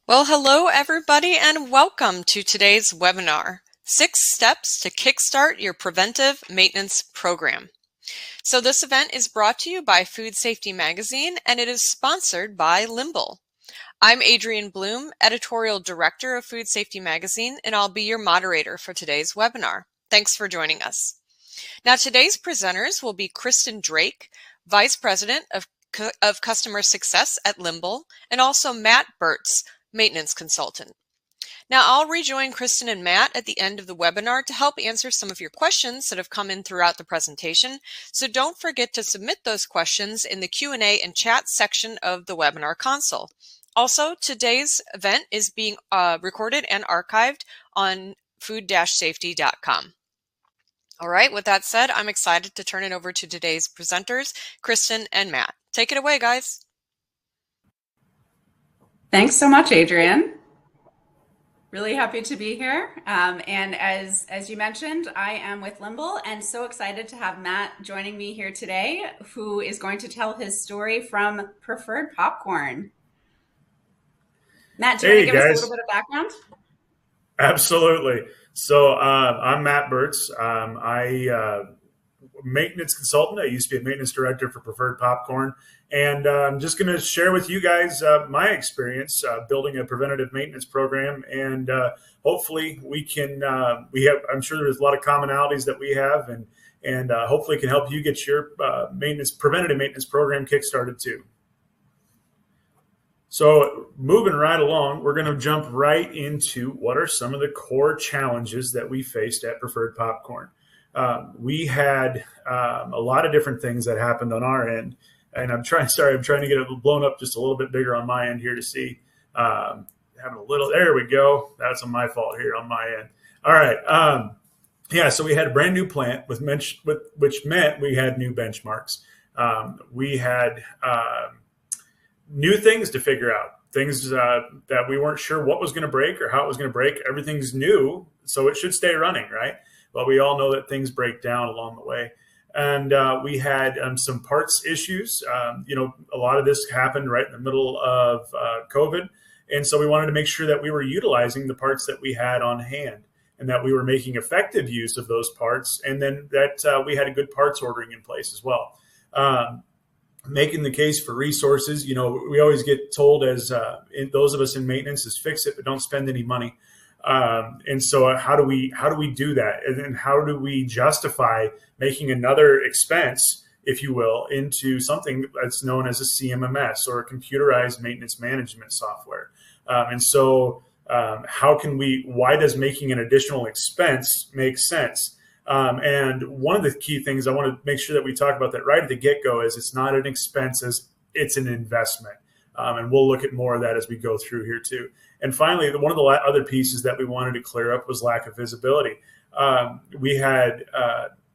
Well, hello everybody and welcome to today's webinar, 6 Steps to Kickstart Your Preventive Maintenance Program. So this event is brought to you by Food Safety Magazine and it is sponsored by Limble. I'm Adrienne Bloom, Editorial Director of Food Safety Magazine, and I'll be your moderator for today's webinar. Thanks for joining us. Now today's presenters will be Kristin Drake, Vice President of Customer Success at Limble, and also Matt Burtz, Maintenance Consultant. Now I'll rejoin Kristin and Matt at the end of the webinar to help answer some of your questions that have come in throughout the presentation. So don't forget to submit those questions in the Q&A and chat section of the webinar console. Also, today's event is being recorded and archived on food-safety.com. All right, with that said, I'm excited to turn it over to today's presenters, Kristin and Matt. Take it away, guys. Thanks so much, Adrienne. Really happy to be here. And as you mentioned, I am with Limble and so excited to have Matt joining me here today, who is going to tell his story from Preferred Popcorn. Matt, do you want to give us a little bit of background? Absolutely. So I'm Matt Burtz. Maintenance consultant. I used to be a maintenance director for Preferred Popcorn. And I'm just going to share with you guys my experience building a preventative maintenance program. And hopefully we can, I'm sure there's a lot of commonalities that we have and hopefully can help you get your preventative maintenance program kickstarted too. So moving right along, we're going to jump right into what are some of the core challenges that we faced at Preferred Popcorn. We had a lot of different things that happened on our end. And I'm trying to get it blown up just a little bit bigger on my end here to see. Having a little, there we go. That's on my fault here on my end. All right. So we had a brand new plant which meant we had new benchmarks. We had new things to figure out, things that we weren't sure what was going to break or how it was going to break. Everything's new, so it should stay running, right? Well, we all know that things break down along the way. And we had some parts issues. A lot of this happened right in the middle of COVID. And so we wanted to make sure that we were utilizing the parts that we had on hand and that we were making effective use of those parts. And then that we had a good parts ordering in place as well. Making the case for resources, we always get told as those of us in maintenance is fix it, but don't spend any money. And so how do we do that? And then how do we justify making another expense, if you will, into something that's known as a CMMS or a computerized maintenance management software? Why does making an additional expense make sense? And one of the key things I want to make sure that we talk about that right at the get-go is it's not an expense, it's an investment. And we'll look at more of that as we go through here too. And finally, one of the other pieces that we wanted to clear up was lack of visibility. We had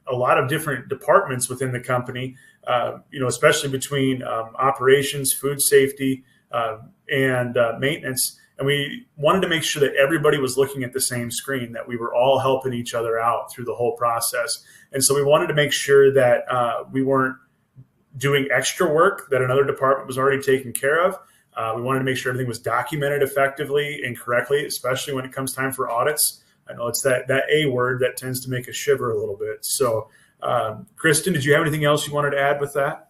a lot of different departments within the company, especially between operations, food safety, and maintenance. And we wanted to make sure that everybody was looking at the same screen, that we were all helping each other out through the whole process. And so we wanted to make sure that we weren't doing extra work that another department was already taking care of. We wanted to make sure everything was documented effectively and correctly, especially when it comes time for audits. I know it's that A word that tends to make us shiver a little bit. So, Kristin, did you have anything else you wanted to add with that?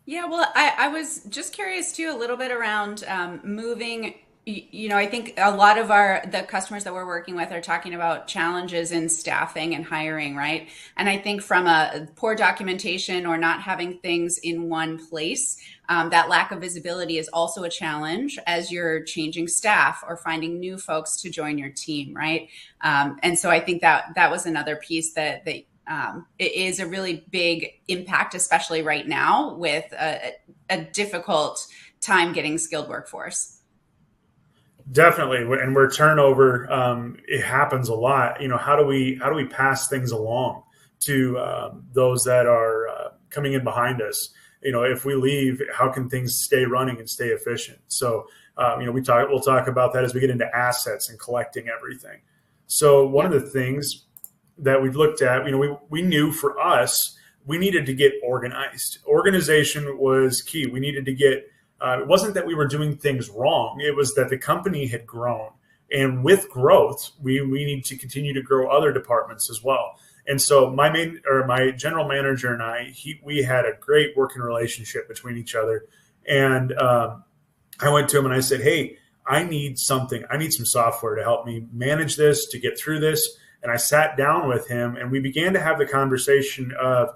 Yeah, well, I was just curious too, a little bit around moving. I think a lot of the customers that we're working with are talking about challenges in staffing and hiring, right? And I think from a poor documentation or not having things in one place, that lack of visibility is also a challenge as you're changing staff or finding new folks to join your team, right? And so I think that was another piece that it is a really big impact, especially right now with a difficult time getting skilled workforce. Definitely, and where turnover it happens a lot. How do we pass things along to those that are coming in behind us? If we leave, how can things stay running and stay efficient? So we'll talk about that as we get into assets and collecting everything. So one of the things that we've looked at, we knew for us we needed to get organized. Organization was key. We needed to get It wasn't that we were doing things wrong. It was that the company had grown. And with growth, we need to continue to grow other departments as well. And so my general manager and we had a great working relationship between each other. And I went to him and I said, hey, I need something. I need some software to help me manage this, to get through this. And I sat down with him and we began to have the conversation of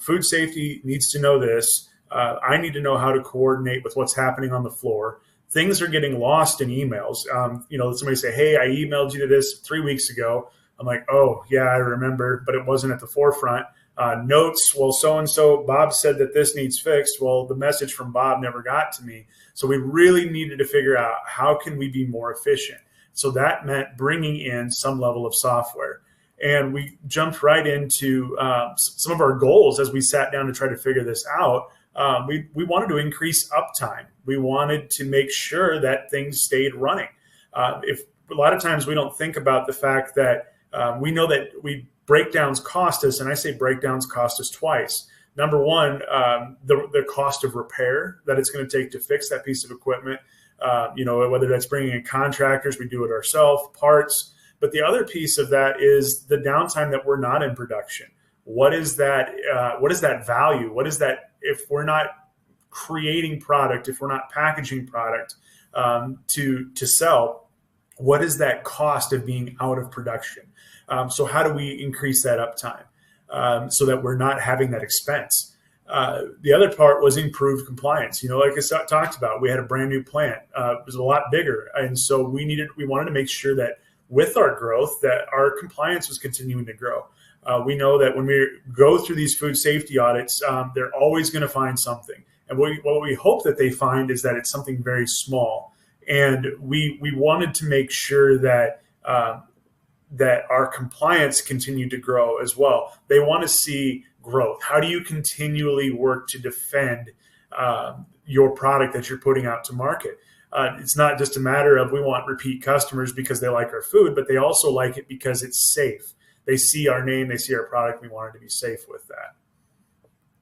food safety needs to know this. I need to know how to coordinate with what's happening on the floor. Things are getting lost in emails. Somebody say, hey, I emailed you this 3 weeks ago. I'm like, oh, yeah, I remember, but it wasn't at the forefront. Notes, well, so-and-so, Bob said that this needs fixed. Well, the message from Bob never got to me. So we really needed to figure out how can we be more efficient. So that meant bringing in some level of software. And we jumped right into some of our goals as we sat down to try to figure this out. We wanted to increase uptime. We wanted to make sure that things stayed running. If a lot of times we don't think about the fact that we know that breakdowns cost us, and I say breakdowns cost us twice. Number one, the cost of repair that it's going to take to fix that piece of equipment. Whether that's bringing in contractors, we do it ourselves, parts. But the other piece of that is the downtime that we're not in production. What is that? What is that value? What is that if we're not creating product, if we're not packaging product to sell? What is that cost of being out of production? So how do we increase that uptime so that we're not having that expense? The other part was improved compliance. Like I talked about, we had a brand new plant. It was a lot bigger. And so we wanted to make sure that with our growth, that our compliance was continuing to grow. We know that when we go through these food safety audits, they're always going to find something. And what we hope that they find is that it's something very small. And we wanted to make sure that that our compliance continued to grow as well. They want to see growth. How do you continually work to defend your product that you're putting out to market? It's not just a matter of we want repeat customers because they like our food, but they also like it because it's safe. They see our name, they see our product. We wanted to be safe with that.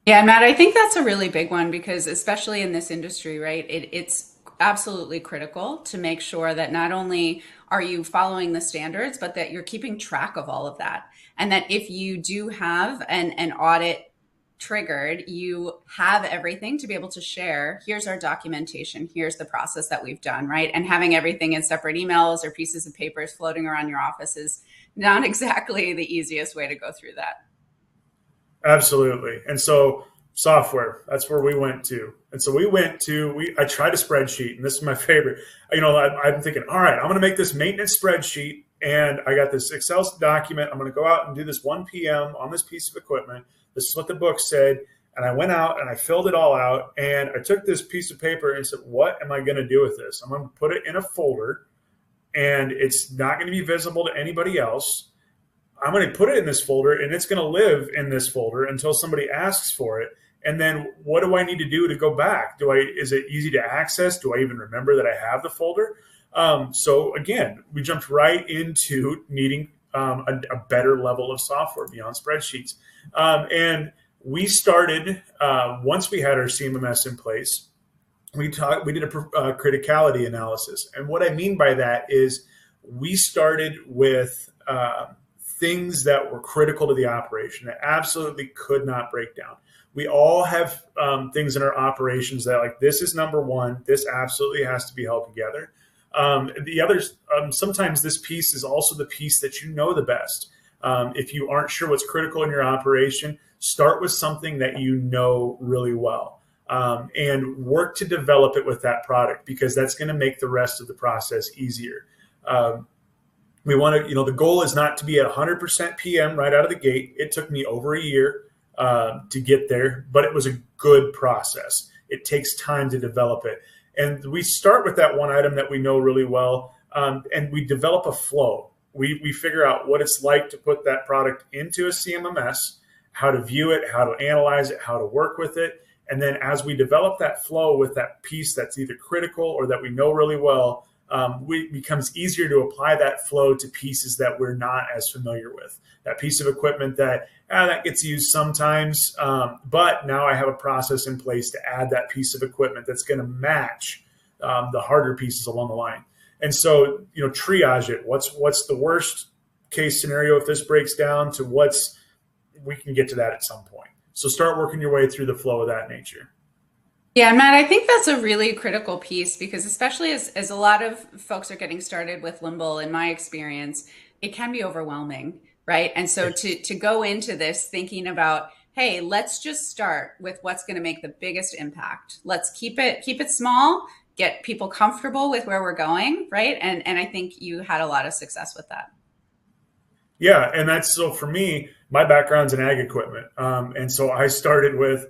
Yeah, Matt, I think that's a really big one because especially in this industry, right, it's absolutely critical to make sure that not only are you following the standards, but that you're keeping track of all of that. And that if you do have an audit triggered, you have everything to be able to share. Here's our documentation. Here's the process that we've done, right? And having everything in separate emails or pieces of papers floating around your office is not exactly the easiest way to go through that. Absolutely. And so software, that's where we went to. And so I tried a spreadsheet, and this is my favorite. I'm thinking, all right, I'm going to make this maintenance spreadsheet, and I got this Excel document. I'm going to go out and do this 1 p.m. on this piece of equipment. This is what the book said. And I went out and I filled it all out, and I took this piece of paper and said, what am I going to do with this? I'm going to put it in a folder, and it's not going to be visible to anybody else. I'm going to put it in this folder, and it's going to live in this folder until somebody asks for it. And then what do I need to do to go back? Is it easy to access? Do I even remember that I have the folder? So again, we jumped right into needing a better level of software beyond spreadsheets. And we started, once we had our CMMS in place, we did a criticality analysis. And what I mean by that is we started with things that were critical to the operation that absolutely could not break down. We all have things in our operations that like, this is number one, this absolutely has to be held together. The others, sometimes this piece is also the piece that you know the best. If you aren't sure what's critical in your operation, start with something that you know really well and work to develop it with that product because that's going to make the rest of the process easier. We want to, the goal is not to be at 100% PM right out of the gate. It took me over a year to get there, but it was a good process. It takes time to develop it. And we start with that one item that we know really well, and we develop a flow. We figure out what it's like to put that product into a CMMS, how to view it, how to analyze it, how to work with it. And then as we develop that flow with that piece that's either critical or that we know really well, it becomes easier to apply that flow to pieces that we're not as familiar with. That piece of equipment that gets used sometimes, but now I have a process in place to add that piece of equipment that's going to match the harder pieces along the line. And so, triage it. What's the worst case scenario if this breaks down to we can get to that at some point. So start working your way through the flow of that nature. Yeah, Matt, I think that's a really critical piece because especially as a lot of folks are getting started with Limble, in my experience, it can be overwhelming, right? And so to go into this thinking about, hey, let's just start with what's going to make the biggest impact. Let's keep it small, get people comfortable with where we're going, right? And I think you had a lot of success with that. Yeah, and that's so for me, my background's in ag equipment. And so I started with,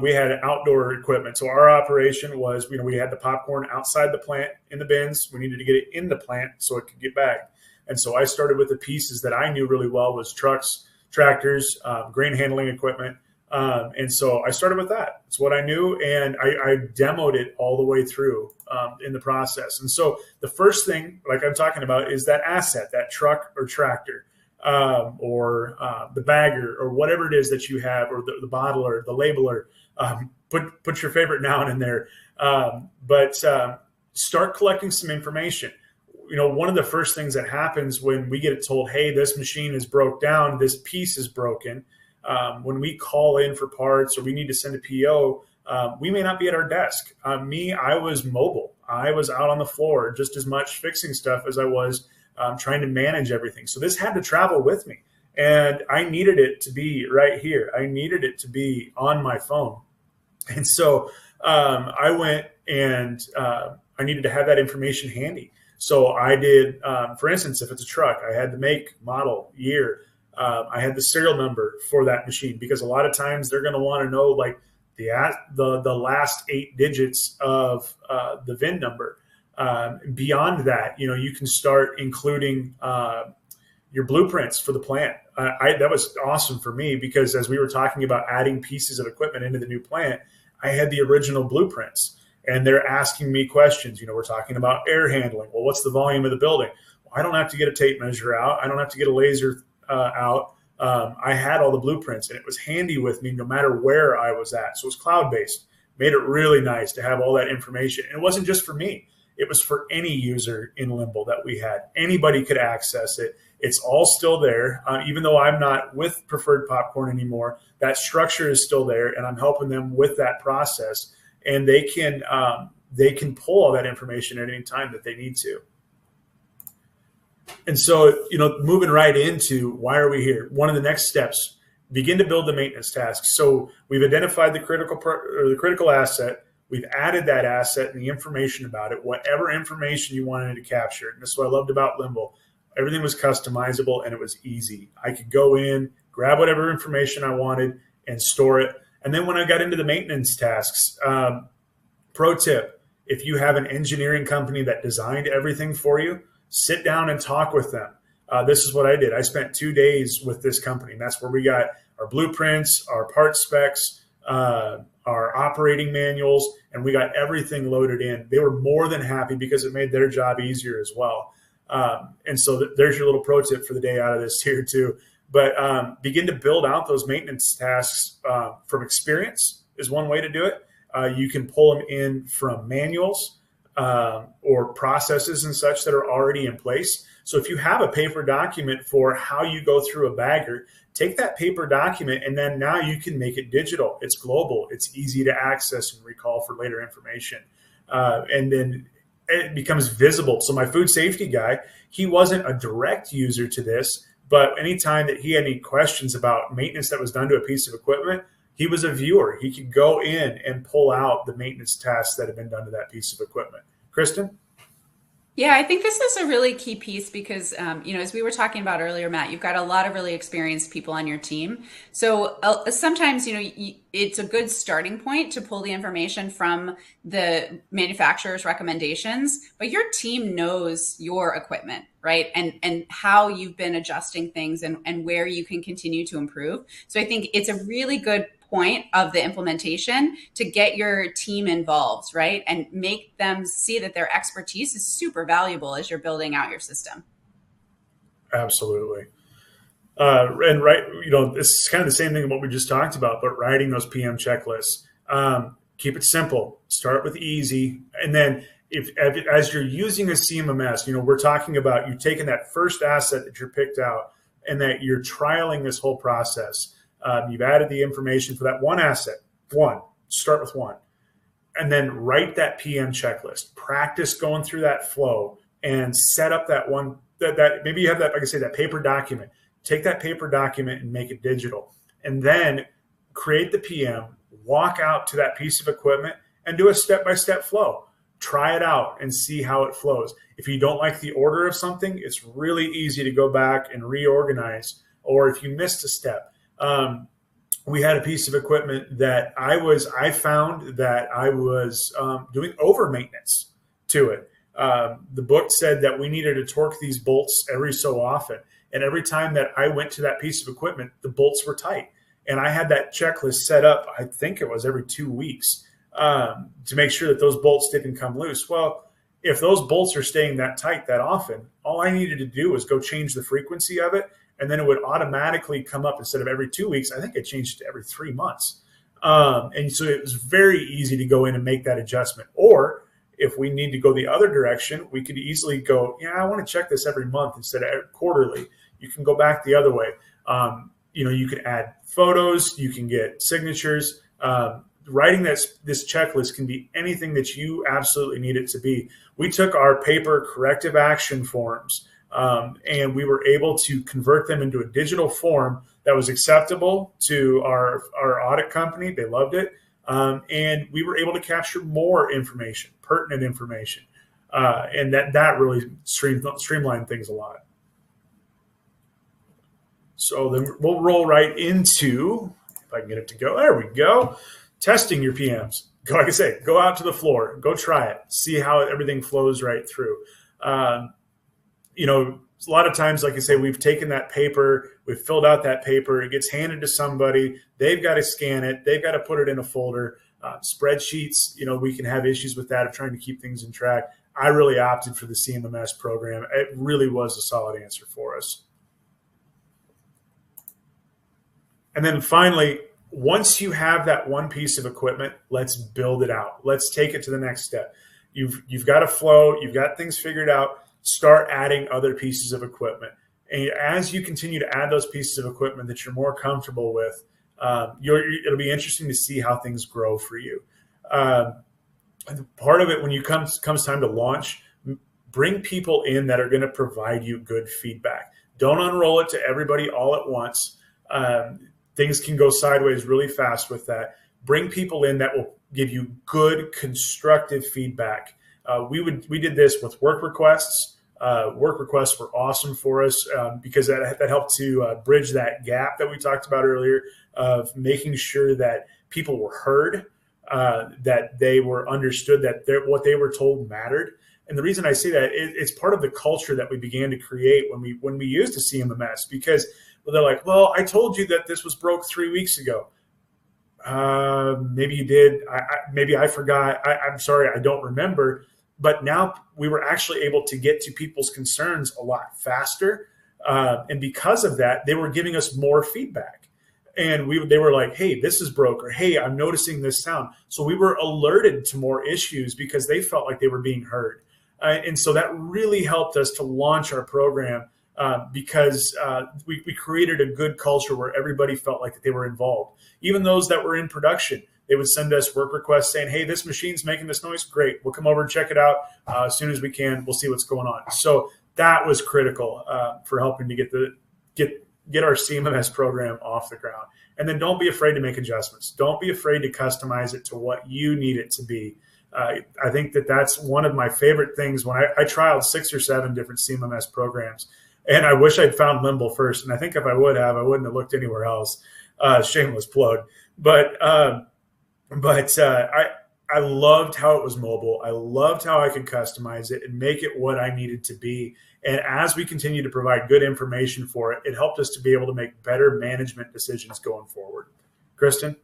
we had outdoor equipment. So our operation was, we had the popcorn outside the plant in the bins. We needed to get it in the plant so it could get bagged. And so I started with the pieces that I knew really well was trucks, tractors, grain handling equipment. And so I started with that. It's what I knew. And I demoed it all the way through in the process. And so the first thing, like I'm talking about, is that asset, that truck or tractor. Or the bagger or whatever it is that you have, or the bottler, the labeler, put your favorite noun in there. But start collecting some information. One of the first things that happens when we get told, hey, this machine is broke down, this piece is broken. When we call in for parts or we need to send a PO, we may not be at our desk. I was mobile. I was out on the floor just as much fixing stuff as I was trying to manage everything. So this had to travel with me, and I needed it to be right here. I needed it to be on my phone. And so I went and I needed to have that information handy. So I did, for instance, if it's a truck, I had the make, model, year. I had the serial number for that machine because a lot of times they're going to want to know like the last 8 digits of the VIN number. Beyond that, you can start including your blueprints for the plant. That was awesome for me because as we were talking about adding pieces of equipment into the new plant, I had the original blueprints and they're asking me questions. We're talking about air handling. Well, what's the volume of the building? Well, I don't have to get a tape measure out. I don't have to get a laser out. I had all the blueprints and it was handy with me no matter where I was at. So it was cloud-based, made it really nice to have all that information. And it wasn't just for me. It was for any user in Limble that we had. Anybody could access it. It's all still there. Even though I'm not with Preferred Popcorn anymore, that structure is still there, and I'm helping them with that process. And they can pull all that information at any time that they need to. And so, moving right into why are we here? One of the next steps, begin to build the maintenance tasks. So we've identified the critical asset. We've added that asset and the information about it, whatever information you wanted to capture. And this is what I loved about Limble. Everything was customizable and it was easy. I could go in, grab whatever information I wanted and store it. And then when I got into the maintenance tasks, pro tip, if you have an engineering company that designed everything for you, sit down and talk with them. This is what I did. I spent 2 days with this company. And that's where we got our blueprints, our part specs, our operating manuals, and we got everything loaded in. They were more than happy because it made their job easier as well. And so there's your little pro tip for the day out of this here too. But begin to build out those maintenance tasks from experience is one way to do it. You can pull them in from manuals or processes and such that are already in place. So if you have a paper document for how you go through a bagger, take that paper document and then now you can make it digital. It's global. It's easy to access and recall for later information. And then it becomes visible. So my food safety guy, he wasn't a direct user to this, but anytime that he had any questions about maintenance that was done to a piece of equipment, he was a viewer. He could go in and pull out the maintenance tasks that have been done to that piece of equipment. Kristin? Yeah, I think this is a really key piece because, as we were talking about earlier, Matt, you've got a lot of really experienced people on your team. So sometimes, it's a good starting point to pull the information from the manufacturer's recommendations, but your team knows your equipment, right? And how you've been adjusting things and where you can continue to improve. So I think it's a really good point of the implementation to get your team involved, right? And make them see that their expertise is super valuable as you're building out your system. Absolutely. And right, it's kind of the same thing what we just talked about, but writing those PM checklists. Keep it simple. Start with easy. And then as you're using a CMMS, we're talking about you taking that first asset that you're picked out and that you're trialing this whole process. You've added the information for that one asset. Start with one. And then write that PM checklist. Practice going through that flow and set up that one that maybe you have that, like I say, that paper document. Take that paper document and make it digital. And then create the PM, walk out to that piece of equipment and do a step-by-step flow. Try it out and see how it flows. If you don't like the order of something, it's really easy to go back and reorganize. Or if you missed a step, we had a piece of equipment that I found that I was doing over maintenance to it. The book said that we needed to torque these bolts every so often. And every time that I went to that piece of equipment, the bolts were tight. And I had that checklist set up, I think it was every 2 weeks, to make sure that those bolts didn't come loose. Well, if those bolts are staying that tight that often, all I needed to do was go change the frequency of it. And then it would automatically come up instead of every 2 weeks. I think I changed it to every 3 months. And so it was very easy to go in and make that adjustment. Or if we need to go the other direction, we could easily go, I want to check this every month instead of quarterly. You can go back the other way. You can add photos, you can get signatures. Writing this checklist can be anything that you absolutely need it to be. We took our paper corrective action forms and we were able to convert them into a digital form that was acceptable to our audit company. They loved it. And we were able to capture more information, pertinent information. And that really streamlined things a lot. So then we'll roll right into, if I can get it to go, there we go, testing your PMs. Like I say, go out to the floor, go try it, see how everything flows right through. A lot of times, like I say, we've taken that paper, we've filled out that paper, it gets handed to somebody, they've got to scan it, they've got to put it in a folder. Spreadsheets, we can have issues with that of trying to keep things in track. I really opted for the CMMS program. It really was a solid answer for us. And then finally, once you have that one piece of equipment, let's build it out. Let's take it to the next step. You've got a flow, you've got things figured out, start adding other pieces of equipment. And as you continue to add those pieces of equipment that you're more comfortable with, it'll be interesting to see how things grow for you. Part of it, when comes time to launch, bring people in that are going to provide you good feedback. Don't unroll it to everybody all at once. Things can go sideways really fast with that. Bring people in that will give you good, constructive feedback. We did this with work requests. Work requests were awesome for us because that helped to bridge that gap that we talked about earlier of making sure that people were heard, that they were understood, that what they were told mattered. And the reason I say that, it's part of the culture that we began to create when we used a CMMS, because they're like, well, I told you that this was broke 3 weeks ago. Maybe you did. Maybe I forgot. I'm sorry, I don't remember. But now we were actually able to get to people's concerns a lot faster. And because of that, they were giving us more feedback. And they were like, hey, this is broke, or hey, I'm noticing this sound. So we were alerted to more issues because they felt like they were being heard. And so that really helped us to launch our program because we created a good culture where everybody felt like they were involved. Even those that were in production, they would send us work requests saying, hey, this machine's making this noise. Great. We'll come over and check it out as soon as we can. We'll see what's going on. So that was critical for helping to get our CMMS program off the ground. And then don't be afraid to make adjustments. Don't be afraid to customize it to what you need it to be. I think that's one of my favorite things. When I trialed 6 or 7 different CMMS programs, and I wish I'd found Limble first. And I think if I would have, I wouldn't have looked anywhere else. Shameless plug. But I loved how it was mobile. I loved how I could customize it and make it what I needed to be. And as we continue to provide good information for it, it helped us to be able to make better management decisions going forward. Kristin?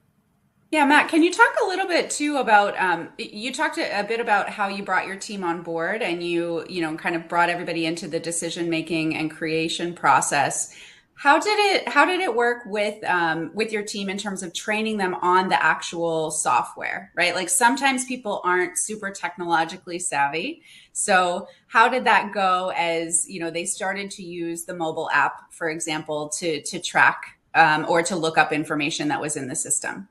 Yeah, Matt, can you talk a little bit too about you talked a bit about how you brought your team on board and you kind of brought everybody into the decision making and creation process. How did it work with your team in terms of training them on the actual software, right? Like sometimes people aren't super technologically savvy. So how did that go as, they started to use the mobile app, for example, to track or to look up information that was in the system?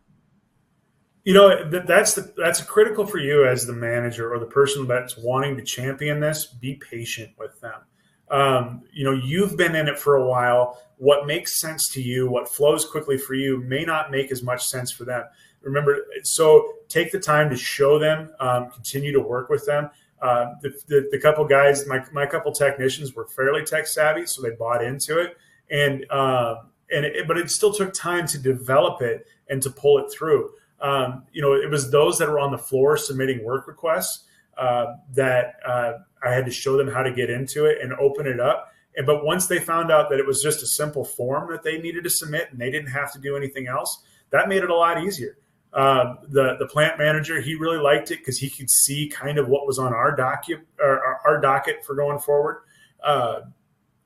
That's critical for you as the manager or the person that's wanting to champion this. Be patient with them. You've been in it for a while. What makes sense to you, what flows quickly for you, may not make as much sense for them. Remember, so take the time to show them, continue to work with them. The couple guys, my couple technicians were fairly tech savvy, so they bought into it, but it still took time to develop it and to pull it through. It was those that were on the floor submitting work requests that I had to show them how to get into it and open it up. But once they found out that it was just a simple form that they needed to submit and they didn't have to do anything else, that made it a lot easier. The plant manager, he really liked it because he could see kind of what was on our docket for going forward.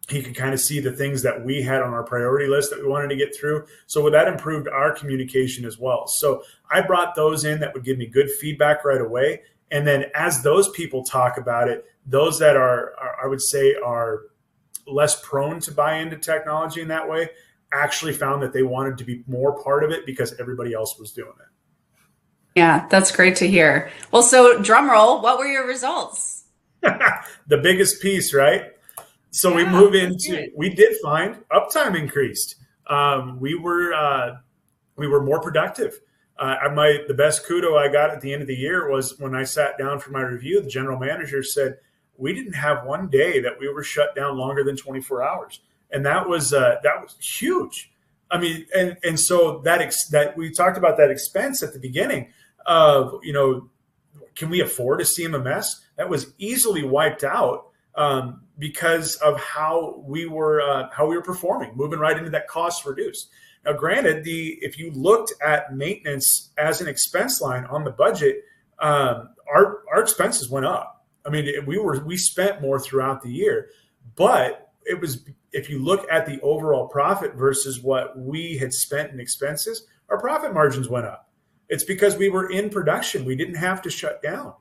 He could kind of see the things that we had on our priority list that we wanted to get through. So that improved our communication as well. So I brought those in that would give me good feedback right away. And then as those people talk about it, those that are I would say, are less prone to buy into technology in that way, actually found that they wanted to be more part of it because everybody else was doing it. Yeah, that's great to hear. Well, so drum roll, what were your results? The biggest piece, right? So we did find uptime increased. We were more productive. The best kudo I got at the end of the year was when I sat down for my review. The general manager said we didn't have one day that we were shut down longer than 24 hours, and that was huge. I mean, and so that we talked about that expense at the beginning of can we afford a CMMS? That was easily wiped out. Because of how we were performing, moving right into that cost reduced. Now, granted, if you looked at maintenance as an expense line on the budget, our expenses went up. I mean, we spent more throughout the year, but it was, if you look at the overall profit versus what we had spent in expenses, our profit margins went up. It's because we were in production. We didn't have to shut down.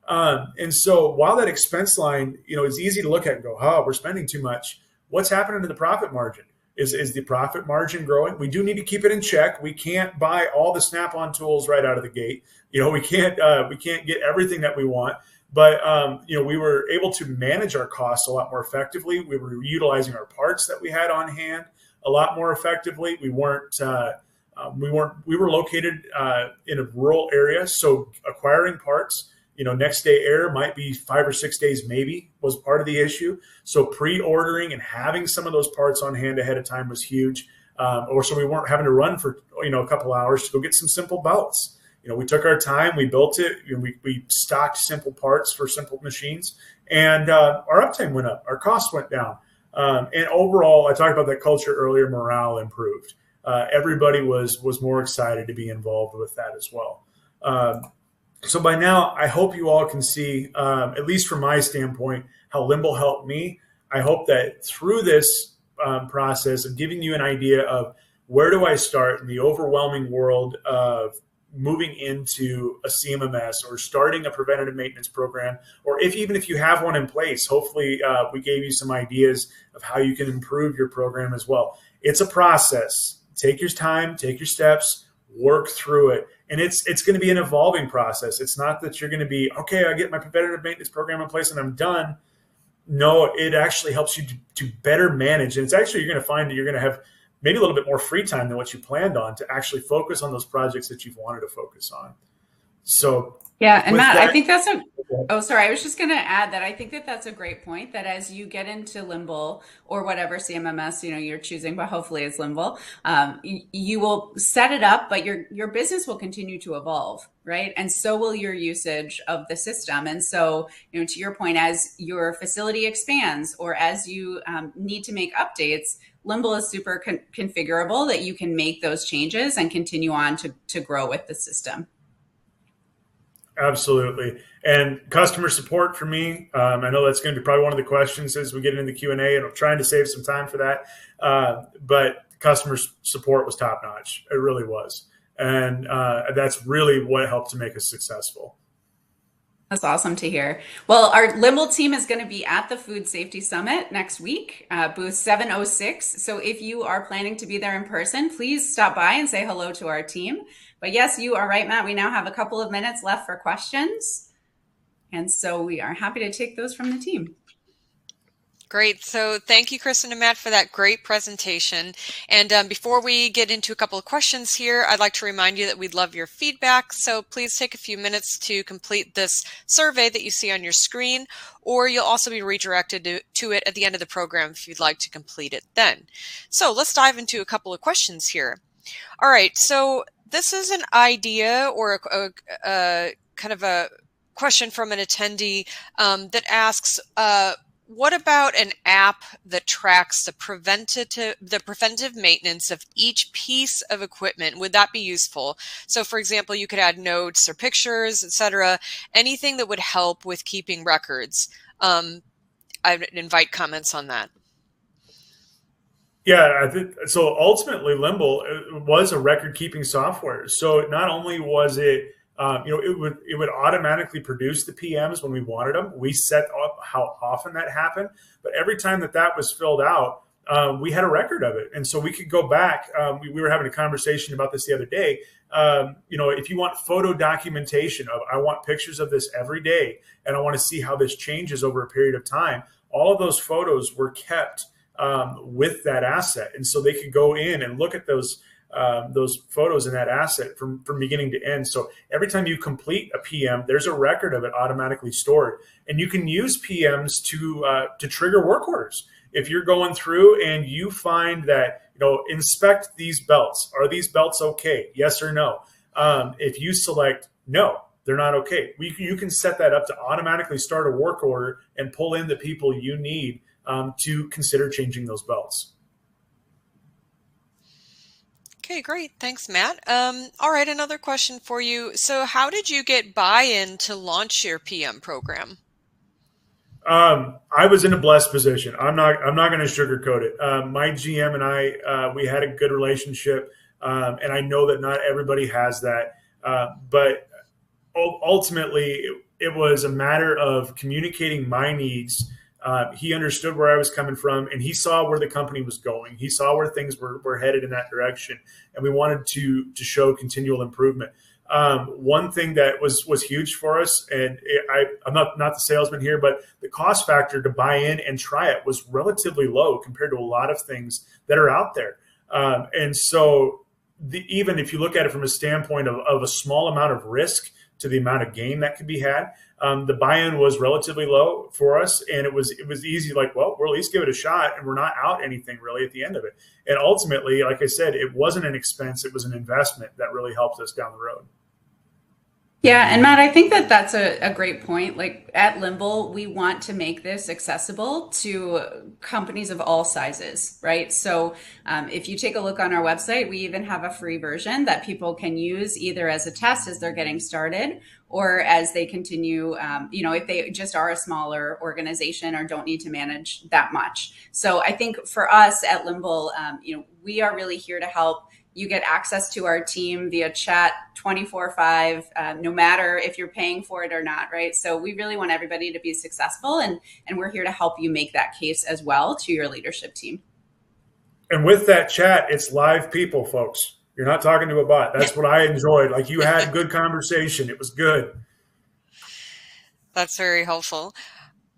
And so while that expense line, is easy to look at and go, oh, we're spending too much. What's happening to the profit margin? Is the profit margin growing? We do need to keep it in check. We can't buy all the Snap-on tools right out of the gate. We can't get everything that we want. But we were able to manage our costs a lot more effectively. We were utilizing our parts that we had on hand a lot more effectively. We were located in a rural area, so acquiring parts. Next day air might be 5 or 6 days, maybe, was part of the issue. So pre-ordering and having some of those parts on hand ahead of time was huge. So we weren't having to run for, a couple hours to go get some simple belts. We took our time, we built it, we stocked simple parts for simple machines, and our uptime went up, our costs went down. And overall, I talked about that culture earlier, morale improved. Everybody was more excited to be involved with that as well. So by now, I hope you all can see, at least from my standpoint, how Limble helped me. I hope that through this process of giving you an idea of where do I start in the overwhelming world of moving into a CMMS or starting a preventative maintenance program, or even if you have one in place, hopefully we gave you some ideas of how you can improve your program as well. It's a process. Take your time, take your steps, work through it. And it's going to be an evolving process. It's not that you're going to be, okay, I get my preventative maintenance program in place and I'm done. No, it actually helps you to better manage. And it's actually, you're going to find that you're going to have maybe a little bit more free time than what you planned on to actually focus on those projects that you've wanted to focus on. So yeah, and Matt, I think I was just going to add that I think that that's a great point, that as you get into Limble or whatever CMMS, you're choosing, but hopefully it's Limble, you will set it up, but your business will continue to evolve, right? And so will your usage of the system. And so, to your point, as your facility expands or as you need to make updates, Limble is super configurable, that you can make those changes and continue on to grow with the system. Absolutely. And customer support for me, I know that's going to be probably one of the questions as we get into the Q&A, and I'm trying to save some time for that. But customer support was top notch. It really was. And that's really what helped to make us successful. That's awesome to hear. Well, our Limble team is going to be at the Food Safety Summit next week, booth 706. So if you are planning to be there in person, please stop by and say hello to our team. But yes, you are right, Matt. We now have a couple of minutes left for questions. And so we are happy to take those from the team. Great. So thank you, Kristin and Matt, for that great presentation. And before we get into a couple of questions here, I'd like to remind you that we'd love your feedback. So please take a few minutes to complete this survey that you see on your screen, or you'll also be redirected to it at the end of the program if you'd like to complete it then. So let's dive into a couple of questions here. All right. So this is an idea or a kind of a question from an attendee that asks, what about an app that tracks the preventive maintenance of each piece of equipment? Would that be useful? So for example, you could add notes or pictures, etc., anything that would help with keeping records. I'd invite comments on that. Yeah, I think so. Ultimately, Limble was a record-keeping software. So not only was it, it would automatically produce the PMs when we wanted them. We set up how often that happened, but every time that was filled out, we had a record of it, and so we could go back. We were having a conversation about this the other day. If you want photo documentation of, I want pictures of this every day, and I want to see how this changes over a period of time. All of those photos were kept with that asset, and so they could go in and look at those photos in that asset from beginning to end. So every time you complete a PM, there's a record of it automatically stored, and you can use PMs to trigger work orders. If you're going through and you find that, inspect these belts. Are these belts okay? Yes or no? If you select no, they're not okay, you can set that up to automatically start a work order and pull in the people you need to consider changing those belts. Okay, great. Thanks, Matt. All right, another question for you. So how did you get buy-in to launch your PM program? I was in a blessed position. I'm not going to sugarcoat it. My GM and I, we had a good relationship, and I know that not everybody has that. But ultimately, it was a matter of communicating my needs. He understood where I was coming from, and he saw where the company was going. He saw where things were headed in that direction, and we wanted to show continual improvement. One thing that was huge for us, and I'm not the salesman here, but the cost factor to buy in and try it was relatively low compared to a lot of things that are out there. And so even if you look at it from a standpoint of a small amount of risk to the amount of gain that could be had, the buy-in was relatively low for us, and it was easy. Like, well, we'll at least give it a shot, and we're not out anything really at the end of it. And ultimately, like I said, it wasn't an expense; it was an investment that really helped us down the road. Yeah, and Matt, I think that's a great point. Like at Limble, we want to make this accessible to companies of all sizes, right? So if you take a look on our website, we even have a free version that people can use either as a test as they're getting started, or as they continue, if they just are a smaller organization or don't need to manage that much. So I think for us at Limble, we are really here to help. You get access to our team via chat 24/5, no matter if you're paying for it or not, right? So we really want everybody to be successful, and we're here to help you make that case as well to your leadership team. And with that chat, it's live people, folks. You're not talking to a bot. That's what I enjoyed. Like, you had good conversation. It was good. That's very helpful.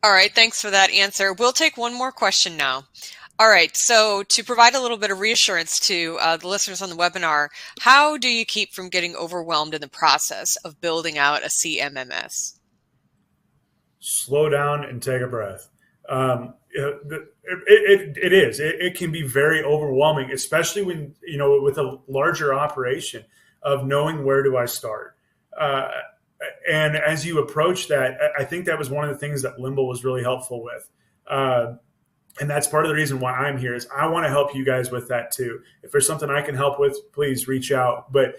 All right, thanks for that answer. We'll take one more question now. All right, so to provide a little bit of reassurance to the listeners on the webinar, how do you keep from getting overwhelmed in the process of building out a CMMS? Slow down and take a breath. It can be very overwhelming, especially when, with a larger operation, of knowing where do I start. And as you approach that, I think that was one of the things that Limble was really helpful with. And that's part of the reason why I'm here, is I want to help you guys with that too. If there's something I can help with, please reach out. But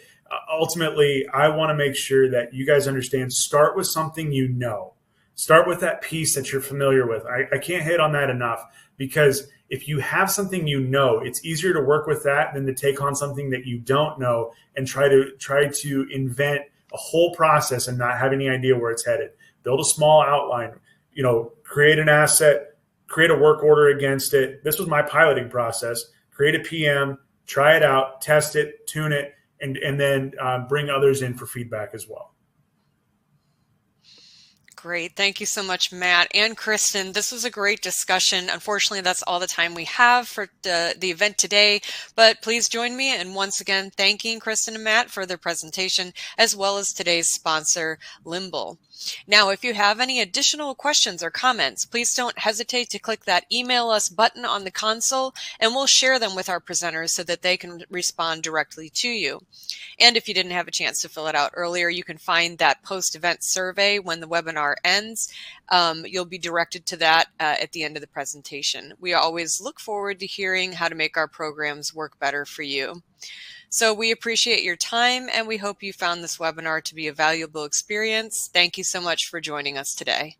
ultimately, I want to make sure that you guys understand, start with something you know. Start with that piece that you're familiar with. I can't hit on that enough, because if you have something you know, it's easier to work with that than to take on something that you don't know and try to invent a whole process and not have any idea where it's headed. Build a small outline, create an asset, create a work order against it. This was my piloting process. Create a PM, try it out, test it, tune it, and then bring others in for feedback as well. Great. Thank you so much, Matt and Kristin. This was a great discussion. Unfortunately, that's all the time we have for the event today, but please join me in once again thanking Kristin and Matt for their presentation, as well as today's sponsor, Limble. Now, if you have any additional questions or comments, please don't hesitate to click that email us button on the console, and we'll share them with our presenters so that they can respond directly to you. And if you didn't have a chance to fill it out earlier, you can find that post-event survey when the webinar ends. You'll be directed to that at the end of the presentation. We always look forward to hearing how to make our programs work better for you. So we appreciate your time, and we hope you found this webinar to be a valuable experience. Thank you so much for joining us today.